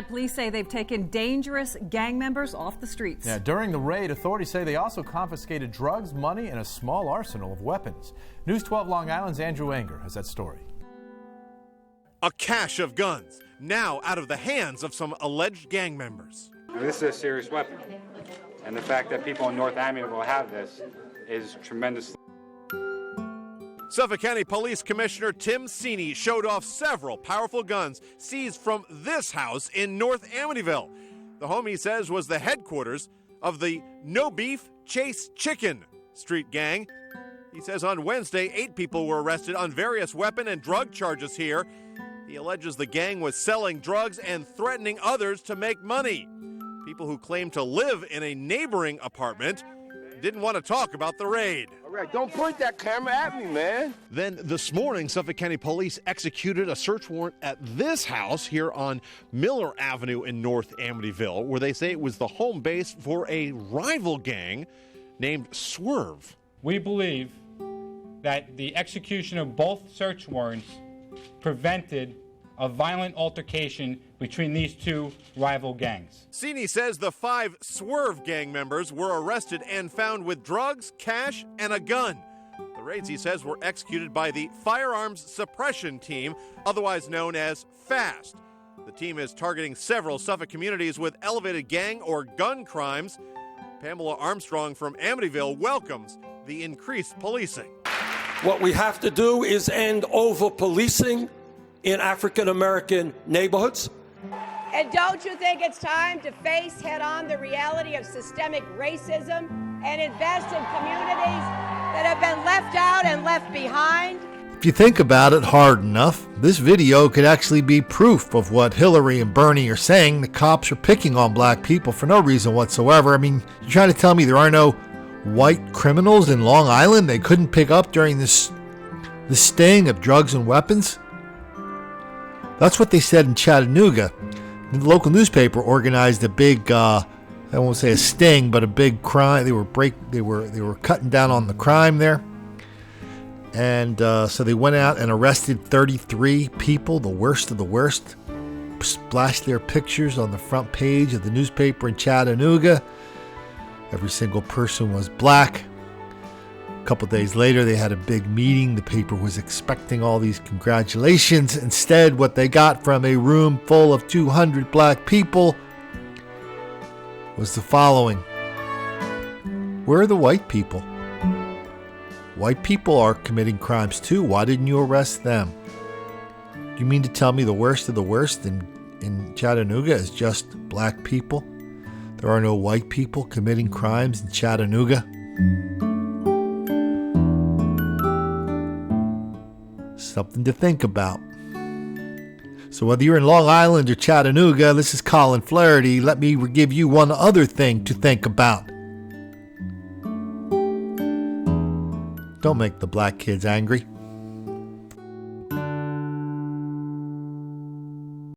Police say they've taken dangerous gang members off the streets. Yeah, during the raid, authorities say they also confiscated drugs, money, and a small arsenal of weapons. News 12 Long Island's Andrew Anger has that story. A cache of guns, now out of the hands of some alleged gang members. This is a serious weapon, and the fact that people in North Amityville have this is tremendous. Suffolk County Police Commissioner Tim Sini showed off several powerful guns seized from this house in North Amityville. The home, he says, was the headquarters of the No Beef Chase Chicken street gang. He says on Wednesday, 8 people were arrested on various weapon and drug charges here. He alleges the gang was selling drugs and threatening others to make money. People who claimed to live in a neighboring apartment didn't want to talk about the raid. All right, don't point that camera at me, man. Then this morning, Suffolk County Police executed a search warrant at this house here on Miller Avenue in North Amityville, where they say it was the home base for a rival gang named Swerve. We believe that the execution of both search warrants prevented a violent altercation between these two rival gangs. Sini says the 5 Swerve gang members were arrested and found with drugs, cash, and a gun. The raids, he says, were executed by the Firearms Suppression Team, otherwise known as FAST. The team is targeting several Suffolk communities with elevated gang or gun crimes. Pamela Armstrong from Amityville welcomes the increased policing. What we have to do is end over-policing in African-American neighborhoods. And don't you think it's time to face head-on the reality of systemic racism and invest in communities that have been left out and left behind? If you think about it hard enough, this video could actually be proof of what Hillary and Bernie are saying. The cops are picking on black people for no reason whatsoever. I mean, you're trying to tell me there are no white criminals in Long Island they couldn't pick up during this sting of drugs and weapons? That's what they said in Chattanooga. The local newspaper organized a big, I won't say a sting, but a big crime. They were cutting down on the crime there. And so they went out and arrested 33 people, the worst of the worst. Splashed their pictures on the front page of the newspaper in Chattanooga. Every single person was black. A couple days later, they had a big meeting. The paper was expecting all these congratulations. Instead, what they got from a room full of 200 black people was the following. Where are the white people? White people are committing crimes too. Why didn't you arrest them? You mean to tell me the worst of the worst in Chattanooga is just black people? There are no white people committing crimes in Chattanooga? Something to think about. So whether you're in Long Island or Chattanooga, this is Colin Flaherty. Let me give you one other thing to think about. Don't make the black kids angry.